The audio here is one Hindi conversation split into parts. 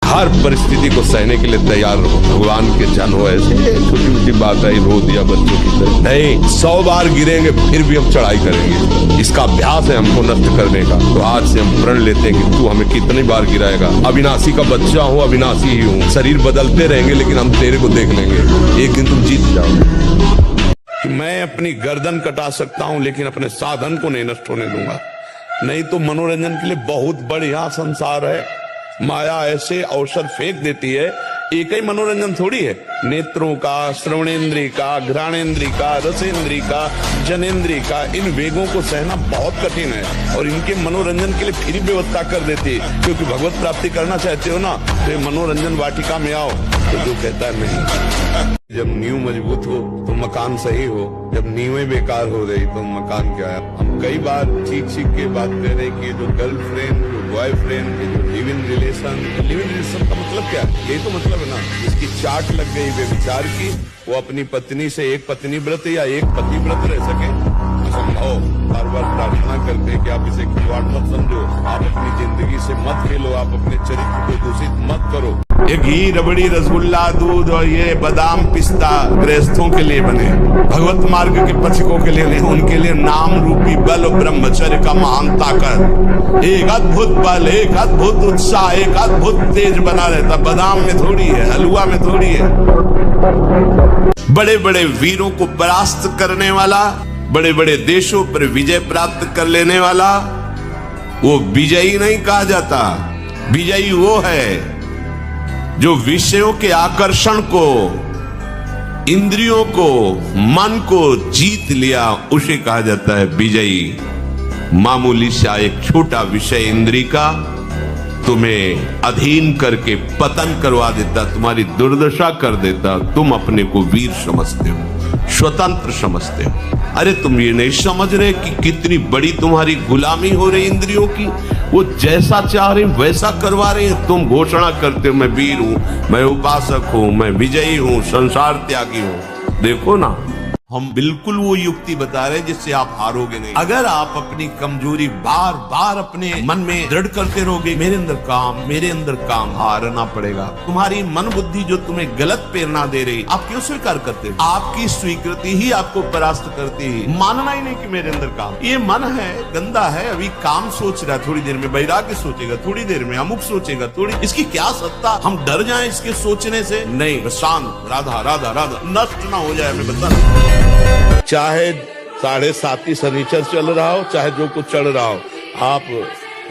हर परिस्थिति को सहने के लिए तैयार रहो। भगवान के जन हो, ऐसे छोटी मोटी बात है रो दिया बच्चों की तरह नहीं, 100 बार गिरेंगे फिर भी हम चढ़ाई करेंगे। इसका अभ्यास है हमको नष्ट करने का। तो आज से हम प्रण लेते हैं कि तू हमें कितनी बार गिराएगा। अविनाशी का बच्चा हूँ, अविनाशी ही हूँ। शरीर बदलते रहेंगे लेकिन हम तेरे को देख लेंगे। एक दिन तुम जीत जाओगे। मैं अपनी गर्दन कटा सकता हूँ लेकिन अपने साधन को नहीं नष्ट होने दूंगा। नहीं तो मनोरंजन के लिए बहुत बढ़िया संसार है। माया ऐसे अवसर फेंक देती है। एक ही मनोरंजन थोड़ी है, नेत्रों का, श्रवणेन्द्रिय का, घ्राणेन्द्रिय का, रसेन्द्रिय का, जनेन्द्रिय का, इन वेगों को सहना बहुत कठिन है और इनके मनोरंजन के लिए फिर व्यवस्था कर देती है। क्योंकि भगवत प्राप्ति करना चाहते हो ना, तो ये मनोरंजन वाटिका में आओ। तो जो कहता है नहीं, जब नींव मजबूत हो तो मकान सही हो, जब नींवें बेकार हो रही तो मकान क्या है। हम कई बार सीख के बात कर रहे कि जो गर्लफ्रेंड, जो बॉयफ्रेंड, जो लिव इन रिलेशन का मतलब क्या है? यही तो मतलब है ना। जिसकी चाट लग गई बेविचार की, वो अपनी पत्नी से एक पत्नी व्रत या एक पति व्रत रह सके, असंभव। बार बार प्रार्थना करते हैं कि आप इसे खिलवाड़ मत समझो, आप अपनी जिंदगी से मत खेलो, आप अपने चरित्र को दूषित मत करो। ये घी, रबड़ी, रसगुल्ला, दूध और ये बादाम, पिस्ता गृहस्थों के लिए बने, भगवत मार्ग के पथिकों के लिए नहीं। उनके लिए नाम रूपी बल और ब्रह्मचर्य का महान ताकत, एक अद्भुत बल, एक अद्भुत उत्साह, एक अद्भुत तेज बना रहता। बादाम में थोड़ी है, हलवा में थोड़ी है। बड़े बड़े वीरों को परास्त करने वाला, बड़े बड़े देशों पर विजय प्राप्त कर लेने वाला, वो विजयी नहीं कहा जाता। विजयी वो है जो विषयों के आकर्षण को, इंद्रियों को, मन को जीत लिया, उसे कहा जाता है विजयी। मामूली सा एक छोटा विषय इंद्रिय का तुम्हें अधीन करके पतन करवा देता, तुम्हारी दुर्दशा कर देता। तुम अपने को वीर समझते हो, स्वतंत्र समझते हो। अरे तुम ये नहीं समझ रहे कि कितनी बड़ी तुम्हारी गुलामी हो रही इंद्रियों की। वो जैसा चाह रहे वैसा करवा रहे हैं। तुम घोषणा करते हो मैं वीर हूं, मैं उपासक हूं, मैं विजयी हूं, संसार त्यागी हूं। देखो ना, हम बिल्कुल वो युक्ति बता रहे हैं जिससे आप हारोगे नहीं। अगर आप अपनी कमजोरी बार बार अपने मन में दृढ़ करते रहोगे, मेरे अंदर काम, हारना पड़ेगा। तुम्हारी मन बुद्धि जो तुम्हें गलत प्रेरणा दे रही, आप क्यों स्वीकार करते हो? आपकी स्वीकृति ही आपको परास्त करती है। मानना ही नहीं कि मेरे अंदर काम, ये मन है, गंदा है, अभी काम सोच रहा है, थोड़ी देर में वैराग्य सोचेगा, थोड़ी देर में अमुक सोचेगा, थोड़ी इसकी क्या सत्ता, हम डर जाएं इसके सोचने से? नहीं, शांत, राधा राधा राधा, नष्ट ना हो जाए। मैं बता, चाहे 7.5 शनिचर चल रहा हो, चाहे जो कुछ चल रहा हो, आप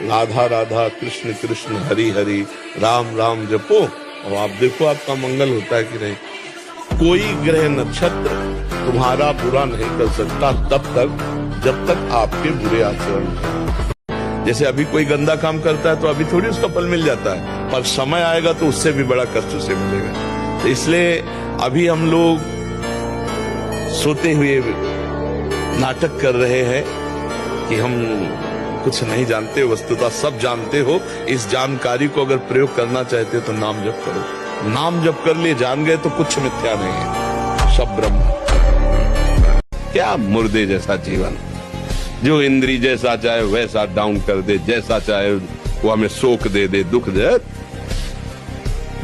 राधा राधा, कृष्ण कृष्ण, हरि हरि, राम राम जपो और आप देखो आपका मंगल होता है कि नहीं। कोई ग्रह नक्षत्र तुम्हारा बुरा नहीं कर सकता तब तक जब तक आपके बुरे आचरण। जैसे अभी कोई गंदा काम करता है तो अभी थोड़ी उसका फल मिल जाता है, पर समय आएगा तो उससे भी बड़ा कष्ट उसे मिलेगा। तो इसलिए अभी हम लोग सोते हुए नाटक कर रहे हैं कि हम कुछ नहीं जानते, वस्तुतः सब जानते हो। इस जानकारी को अगर प्रयोग करना चाहते हो तो नाम जप करो। नाम जप कर लिए जान गए तो कुछ मिथ्या नहीं है, सब ब्रह्म। क्या मुर्दे जैसा जीवन, जो इंद्री जैसा चाहे वैसा डाउन कर दे, जैसा चाहे वो हमें शोक दे दे, दुख दे।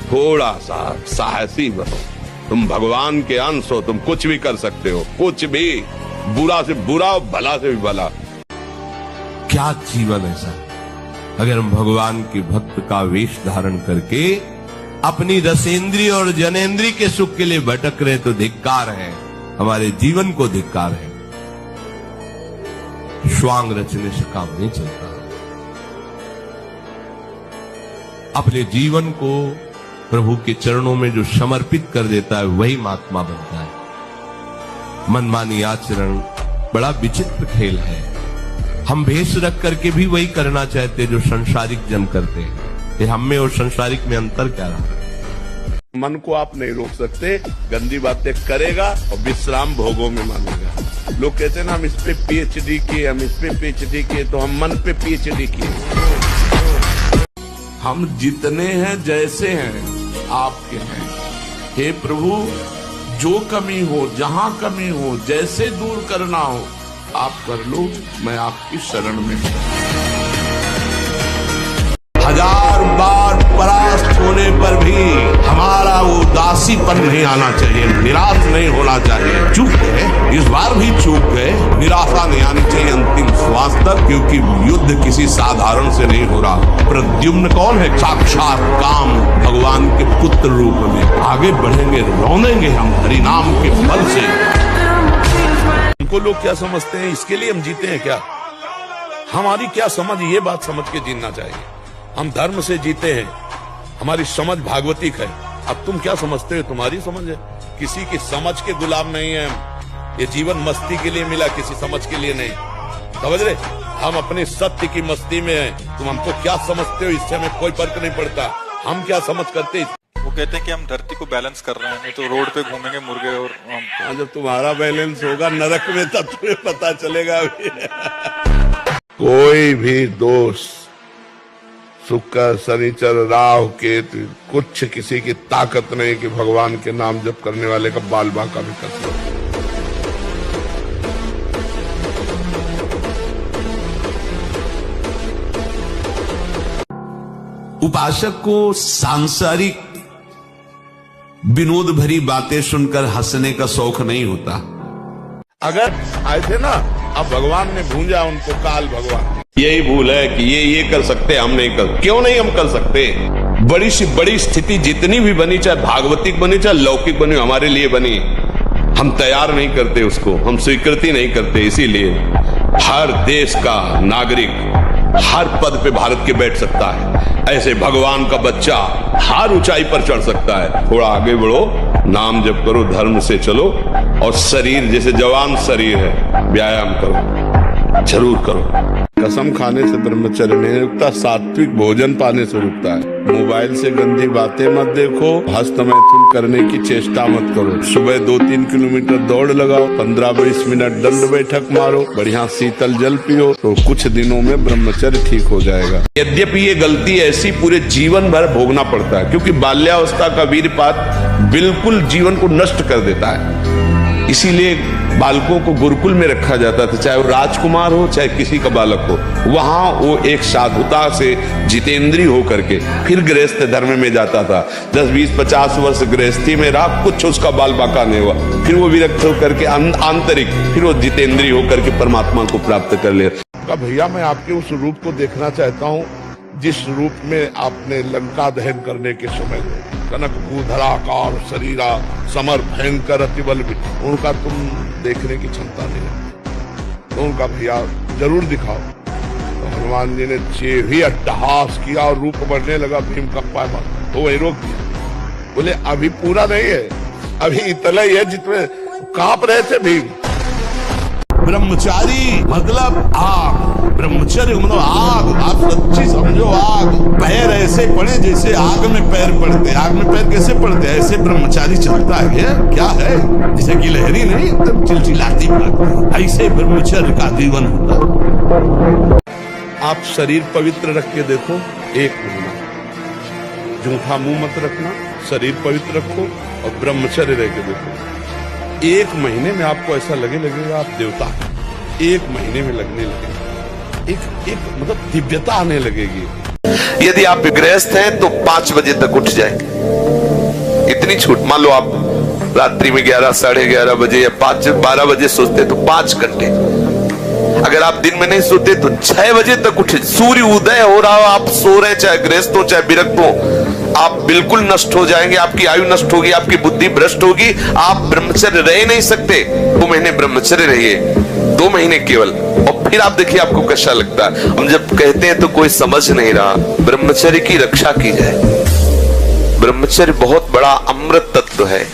थोड़ा सा साहसी बनो, तुम भगवान के अंश हो, तुम कुछ भी कर सकते हो, कुछ भी, बुरा से बुरा, भला से भी भला। क्या जीवन ऐसा, अगर हम भगवान के भक्त का वेश धारण करके अपनी रसेंद्रिय और जनेन्द्रिय के सुख के लिए भटक रहे तो धिक्कार है, हमारे जीवन को धिक्कार है। श्वांग रचने से काम नहीं चलता। अपने जीवन को प्रभु के चरणों में जो समर्पित कर देता है वही महात्मा बनता है। मनमानी आचरण बड़ा विचित्र खेल है। हम भेष रख करके भी वही करना चाहते जो संसारिक जन करते हैं। फिर हम में और संसारिक में अंतर क्या रहा? मन को आप नहीं रोक सकते, गंदी बातें करेगा और विश्राम भोगों में मानेगा। लोग कहते हैं ना हम इस पे पीएचडी किए, हम इस पे पीएचडी किए, तो हम मन पे पीएचडी किए। हम जितने हैं जैसे हैं आपके हैं। हे प्रभु, जो कमी हो, जहां कमी हो, जैसे दूर करना हो आप कर लो, मैं आपकी शरण में हूं। 1000 बार परास्त होने नहीं आना चाहिए, निराश नहीं होना चाहिए। चूक गए, इस बार भी चूक गए, निराशा नहीं आनी चाहिए अंतिम श्वास तक, क्योंकि युद्ध किसी साधारण से नहीं हो रहा। प्रद्युम्न कौन है? साक्षात काम भगवान के पुत्र रूप में। आगे बढ़ेंगे, रौनेंगे हम हरिनाम के बल से। हमको लोग क्या समझते हैं, इसके लिए हम जीते हैं क्या? हमारी क्या समझ, ये बात समझ के जीना चाहिए। हम धर्म से जीते हैं, हमारी समझ भागवतिक है। अब तुम क्या समझते हो, तुम्हारी समझ है। किसी की समझ के गुलाम नहीं है हम। ये जीवन मस्ती के लिए मिला, किसी समझ के लिए नहीं। समझ रहे, हम अपने सत्य की मस्ती में हैं। तुम हमको क्या समझते हो, इससे हमें कोई फर्क नहीं पड़ता। हम क्या समझ करते। वो कहते हैं कि हम धरती को बैलेंस कर रहे हैं, नहीं तो रोड पे घूमेंगे मुर्गे। और हम जब तुम्हारा बैलेंस होगा नरक में, तब तुम्हें पता चलेगा। कोई भी दोष, शुक्र, शनिचर, राहु, केतु, कुछ किसी की ताकत नहीं कि भगवान के नाम जप करने वाले का बाल बांका भी कर सकते। उपासक को सांसारिक विनोद भरी बातें सुनकर हंसने का शौक नहीं होता। अगर आए थे ना, अब भगवान ने भूंजा उनको, काल भगवान। यही भूल है कि ये कर सकते, हम नहीं कर। क्यों नहीं हम कर सकते? बड़ी सी बड़ी स्थिति जितनी भी बनी, चाहे भागवतिक बनी चाहे लौकिक बनी, हमारे लिए बनी, हम तैयार नहीं करते उसको, हम स्वीकृति नहीं करते। इसीलिए हर देश का नागरिक हर पद पे भारत के बैठ सकता है। ऐसे भगवान का बच्चा हर ऊंचाई पर चढ़ सकता है। थोड़ा आगे बढ़ो, नाम जप करो, धर्म से चलो, और शरीर जैसे जवान शरीर है, व्यायाम करो, जरूर करो। कसम खाने से ब्रह्मचर्य नहीं रुकता, सात्विक भोजन पाने से रुकता है। मोबाइल से गंदी बातें मत देखो, हस्त मैथुन करने की चेष्टा मत करो। सुबह 2-3 किलोमीटर दौड़ लगाओ, 15-20 मिनट दंड बैठक मारो, बढ़िया शीतल जल पियो, तो कुछ दिनों में ब्रह्मचर्य ठीक हो जाएगा। यद्यपि ये गलती ऐसी पूरे जीवन भर भोगना पड़ता है, क्योंकि बाल्यावस्था का वीरपात बिल्कुल जीवन को नष्ट कर देता है। इसीलिए बालकों को गुरुकुल में रखा जाता था, चाहे वो राजकुमार हो चाहे किसी का बालक हो। वहां वो एक साधुता से जितेंद्रीय होकर के फिर गृहस्थ धर्म में जाता था। 10-20-50 वर्ष गृहस्थी में रहा, कुछ उसका बाल बाका नहीं हुआ, फिर वो विरक्त होकर के आंतरिक, फिर वो जितेंद्रीय होकर के परमात्मा को प्राप्त कर ले। भैया, मैं आपके उस रूप को देखना चाहता हूँ जिस रूप में आपने लंका दहन करने के समय कनक भूधराकार शरीरा समर भयंकर अतिबल भी, उनका तुम देखने की क्षमता नहीं है, तो उनका भैया जरूर दिखाओ। तो हनुमान जी ने जे भी अट्टहास किया और रूप बढ़ने लगा, भीम का पाय मार, तो वही रोक दिया। बोले अभी पूरा नहीं है, अभी इतना ही है जितने कांप रहे थे भीम। ब्रह्मचारी मतलब आग, ब्रह्मचर्य मतलब आग। आप सच्ची समझो, आग। पैर ऐसे पड़े जैसे आग में पैर पड़ते। आग में पैर कैसे पड़ते? ऐसे ब्रह्मचारी चलता है। क्या है? जैसे कि लहरी नहीं, एकदम चिलचिलाती बात, ऐसे ब्रह्मचर्य का जीवन होता है। आप शरीर पवित्र रख के देखो, 1 महीना जूठा मुंह मत रखना, शरीर पवित्र रखो और ब्रह्मचर्य रह के देखो। 1 महीने में आपको ऐसा लगेगा आप देवता हैं। 1 महीने में लगने लगेगा, एक मतलब दिव्यता आने लगेगी। यदि आप गृहस्थ हैं तो 5 बजे तक उठ जाएंगे। इतनी छूट, मान लो आप रात्रि में 11, 11:30 बजे या 12 बजे सोते तो 5 घंटे। अगर आप दिन में नहीं सोते तो 6 बजे तक उठे। सूर्य उदय हो रहा हो, आप सो रहे, चाहे गृहस्थ हो चाहे विरक्त हो, आप बिल्कुल नष्ट हो जाएंगे, आपकी आयु नष्ट होगी, आपकी बुद्धि भ्रष्ट होगी, आप ब्रह्मचर्य रह नहीं सकते। 2 महीने ब्रह्मचर्य रहिए, 2 महीने केवल, और फिर आप देखिए आपको कैसा लगता है। हम जब कहते हैं तो कोई समझ नहीं रहा, ब्रह्मचर्य की रक्षा की जाए। ब्रह्मचर्य बहुत बड़ा अमृत तत्व है।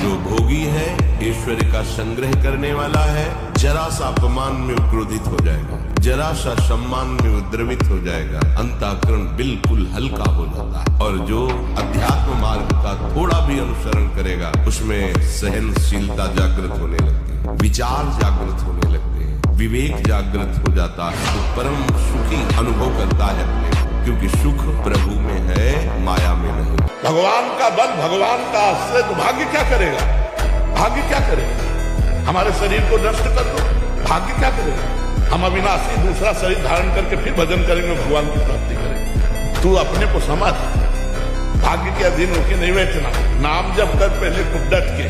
जो भोगी है, ईश्वर का संग्रह करने वाला है, जरा सा अपमान में क्रोधित हो जाएगा, जरा सा सम्मान में द्रवित हो जाएगा, अंतःकरण बिल्कुल हल्का हो जाता है। और जो अध्यात्म मार्ग का थोड़ा भी अनुसरण करेगा, उसमें सहनशीलता जागृत होने लगती है, विचार जागृत होने लगते हैं, विवेक जागृत हो जाता है, तो परम सुखी अनुभव करता है अपने, क्योंकि सुख प्रभु में है, माया में नहीं। भगवान का बल, भगवान का आश्रय, तो भाग्य क्या करेगा? भाग्य क्या करेगा? हमारे शरीर को नष्ट कर दो, भाग्य क्या करेगा? हम अविनाशी दूसरा शरीर धारण करके फिर भजन करेंगे, भगवान की प्राप्ति करेंगे। तू अपने को समझ, भाग्य के अधीन होके नहीं बैठना, नाम जप कर पहले खूब डट के,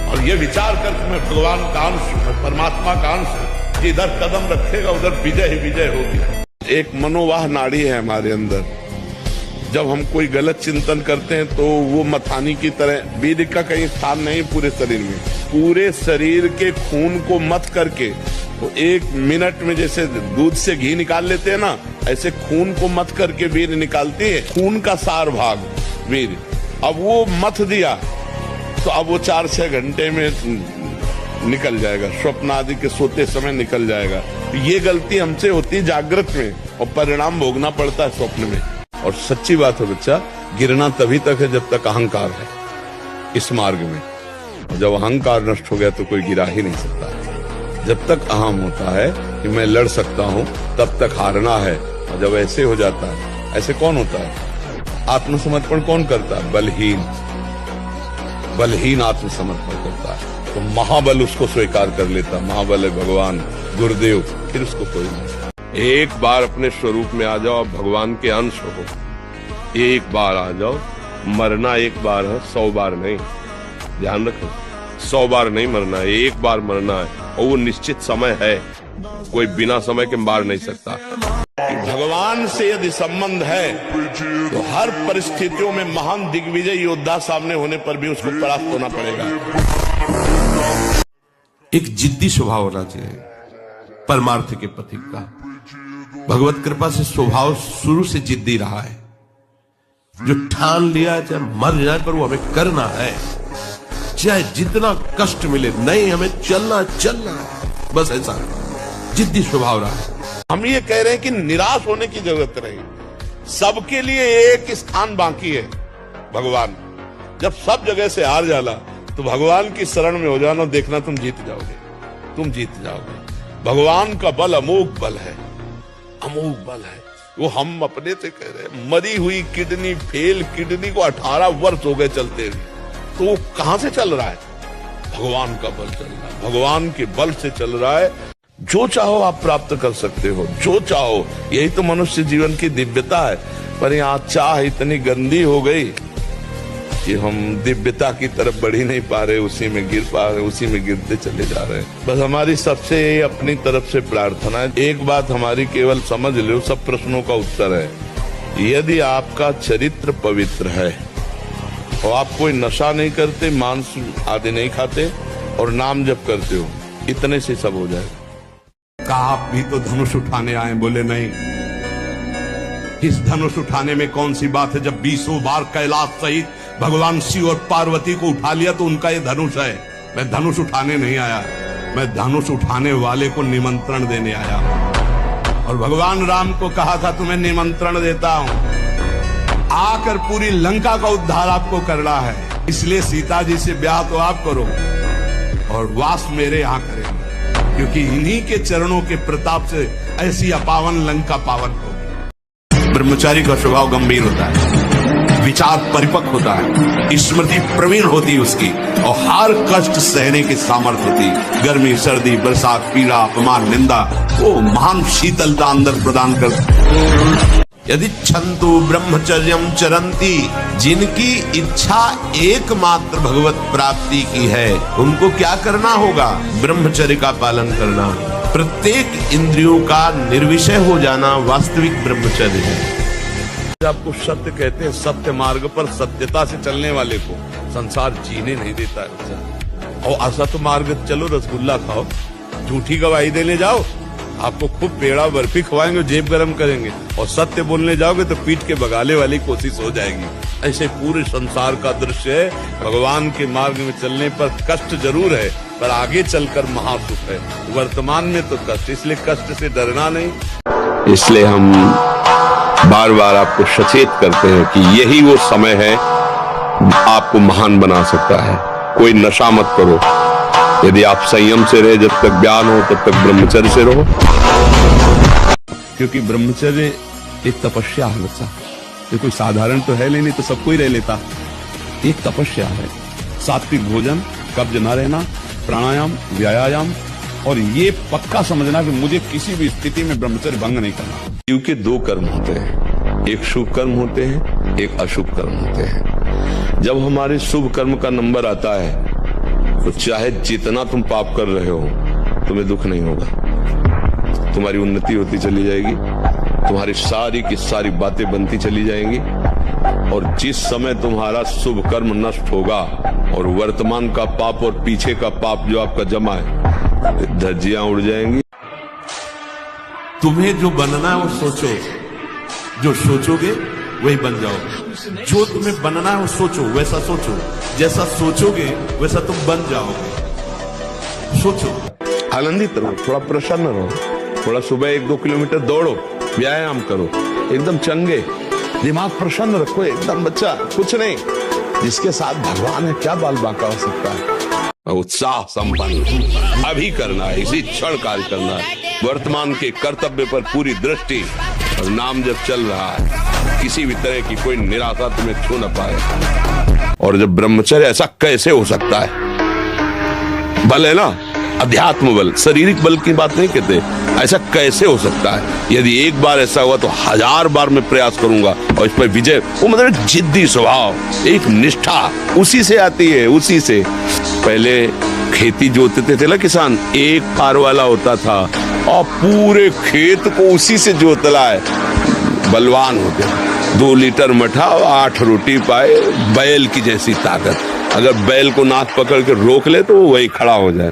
और ये विचार कर कि मैं भगवान का अंश हूं, मैं परमात्मा का अंश हूं, कि इधर कदम रखेगा उधर विजय ही विजय होगी। एक मनोवाह नाड़ी है हमारे अंदर, जब हम कोई गलत चिंतन करते हैं तो वो मथानी की तरह, वीर का कहीं स्थान नहीं पूरे शरीर में, पूरे शरीर के खून को मथ करके तो 1 मिनट में जैसे दूध से घी निकाल लेते हैं ना, ऐसे खून को मथ करके वीर निकालती है, खून का सार भाग वीर। अब वो मथ दिया तो अब वो 4-6 घंटे में निकल जाएगा, स्वप्न आदि के सोते समय निकल जाएगा। ये गलती हमसे होती है जागृत में और परिणाम भोगना पड़ता है स्वप्न में। और सच्ची बात है बच्चा, गिरना तभी तक है जब तक अहंकार है इस मार्ग में, और जब अहंकार नष्ट हो गया तो कोई गिरा ही नहीं सकता। जब तक अहम होता है कि मैं लड़ सकता हूं तब तक हारना है, और जब ऐसे हो जाता है, ऐसे कौन होता है? आत्मसमर्पण कौन करता है? बलहीन आत्मसमर्पण करता है, तो महाबल उसको स्वीकार कर लेता। महाबल है भगवान गुरुदेव, फिर उसको कोई नहीं। एक बार अपने स्वरूप में आ जाओ, भगवान के अंश हो, एक बार आ जाओ। मरना एक बार है, 100 बार नहीं, ध्यान रखो, 100 बार नहीं मरना है, एक बार मरना है, और वो निश्चित समय है, कोई बिना समय के मार नहीं सकता। भगवान से यदि संबंध है तो हर परिस्थितियों में महान दिग्विजय योद्धा सामने होने पर भी उसको परास्त होना पड़ेगा। एक जिद्दी स्वभाव होना चाहिए परमार्थ के पथिक का। भगवत कृपा से स्वभाव शुरू से जिद्दी रहा है, जो ठान लिया चाहे मर जाए पर वो हमें करना है, चाहे जितना कष्ट मिले, नहीं हमें चलना है, बस ऐसा जिद्दी स्वभाव रहा है। हम ये कह रहे हैं कि निराश होने की जरूरत नहीं, सबके लिए एक स्थान बाकी है भगवान। जब सब जगह से हार जाला तो भगवान की शरण में हो जाना, देखना तुम जीत जाओगे। भगवान का बल अमोघ बल है, अमोघ बल है। वो हम अपने से कह रहे हैं, मरी हुई किडनी, फेल किडनी को 18 वर्ष हो गए चलते हुए, तो वो कहां से चल रहा है? भगवान का बल चल रहा है, भगवान के बल से चल रहा है। जो चाहो आप प्राप्त कर सकते हो, जो चाहो, यही तो मनुष्य जीवन की दिव्यता है। पर यहाँ चाह इतनी गंदी हो गई कि हम दिव्यता की तरफ बढ़ ही नहीं पा रहे, उसी में गिर पा रहे, उसी में गिरते चले जा रहे हैं। बस हमारी सबसे अपनी तरफ से प्रार्थना है, एक बात हमारी केवल समझ लो, सब प्रश्नों का उत्तर है। यदि आपका चरित्र पवित्र है और आप कोई नशा नहीं करते, मांस आदि नहीं खाते और नाम जप करते हो, इतने से सब हो जाएगा। कहा आप भी तो धनुष उठाने आए, बोले नहीं। इस धनुष उठाने में कौन सी बात है? जब 20 बार कैलाश सहित भगवान शिव और पार्वती को उठा लिया तो उनका ये धनुष है। मैं धनुष उठाने नहीं आया, मैं धनुष उठाने वाले को निमंत्रण देने आया। और भगवान राम को कहा था तुम्हें निमंत्रण देता हूं, आकर पूरी लंका का उद्धार आपको करना है, इसलिए सीता जी से ब्याह तो आप करो और वास मेरे यहां करेंगे, क्योंकि इन्हीं के चरणों के प्रताप से ऐसी अपावन लंका पावन होगी। ब्रह्मचारी का स्वभाव गंभीर होता है, विचार परिपक्व होता है, स्मृति प्रवीण होती है उसकी, और हर कष्ट सहने की सामर्थ्य होती। गर्मी, सर्दी, बरसात, पीड़ा, अपमान, निंदा, वो महान शीतलता अंदर प्रदान कर। यदि छंतु ब्रह्मचर्यम चरंती, जिनकी इच्छा एकमात्र भगवत प्राप्ति की है, उनको क्या करना होगा? ब्रह्मचर्य का पालन करना, प्रत्येक इंद्रियों का निर्विषय हो जाना वास्तविक ब्रह्मचर्य है। आपको सत्य कहते हैं, सत्य मार्ग पर सत्यता से चलने वाले को संसार जीने नहीं देता है। और असत्य मार्ग चलो, रसगुल्ला खाओ, झूठी गवाही देने जाओ, आपको खूब पेड़ा बर्फी खवाएंगे, जेब गरम करेंगे, और सत्य बोलने जाओगे तो पीठ के बगाले वाली कोशिश हो जाएगी। ऐसे पूरे संसार का दृश्य है। भगवान के मार्ग में चलने पर कष्ट जरूर है, पर आगे चलकर महासुख है। वर्तमान में तो कष्ट, इसलिए कष्ट से डरना नहीं। इसलिए हम बार बार आपको सचेत करते हैं कि यही वो समय है आपको महान बना सकता है। कोई नशा मत करो, यदि आप संयम से रहे, जब तक ज्ञान हो तब तक ब्रह्मचर्य से रहो, क्योंकि ब्रह्मचर्य एक तपस्या है बच्चा। ये कोई साधारण तो है नहीं तो सब कोई रह लेता। एक तपस्या है। सात्विक भोजन, कब्ज न रहना, प्राणायाम, व्यायाम, और ये पक्का समझना कि मुझे किसी भी स्थिति में ब्रह्मचर्य भंग नहीं करना। जीव के 2 कर्म होते हैं, एक शुभ कर्म होते हैं, एक अशुभ कर्म होते हैं। जब हमारे शुभ कर्म का नंबर आता है तो चाहे जितना तुम पाप कर रहे हो तुम्हें दुख नहीं होगा, तुम्हारी उन्नति होती चली जाएगी, तुम्हारी सारी की सारी बातें बनती चली जाएंगी। और जिस समय तुम्हारा शुभ कर्म नष्ट होगा और वर्तमान का पाप और पीछे का पाप जो आपका जमा है, धज्जियां उड़ जाएंगी। तुम्हें जो बनना है वो सोचो, जो सोचोगे वही बन जाओगे। जो तुम्हें बनना है वो सोचो, वैसा सोचो, जैसा सोचोगे वैसा तुम बन जाओगे। सोचो, आनंदित रहो, थोड़ा प्रसन्न रहो, थोड़ा सुबह 1-2 किलोमीटर दौड़ो, व्यायाम करो, एकदम चंगे, दिमाग प्रसन्न रखो, एकदम बच्चा कुछ नहीं। जिसके साथ भगवान है क्या बाल बांका हो सकता है। उत्साह संपन्न अभी करना है, इसी क्षण कार्य करना है, वर्तमान के कर्तव्य पर पूरी दृष्टि, और नाम जब चल रहा है किसी भी तरह की कोई निराशा तुम्हें छू न पाए। और जब ब्रह्मचर्य, ऐसा कैसे हो सकता है, बल है ना, अध्यात्म बल, शारीरिक बल की बात नहीं कहते, ऐसा कैसे हो सकता है। यदि एक बार ऐसा हुआ तो 1000 बार मैं प्रयास करूंगा और इस पर विजय। वो मतलब एक जिद्दी स्वभाव, एक निष्ठा उसी से आती है, उसी से। पहले खेती जोतते थे ना किसान, एक पार वाला होता था और पूरे खेत को उसी से जोतला है, बलवान होते। 2 लीटर मठा और 8 रोटी पाए, बैल की जैसी ताकत। अगर बैल को नाक पकड़ के रोक ले तो वो वही खड़ा हो जाए।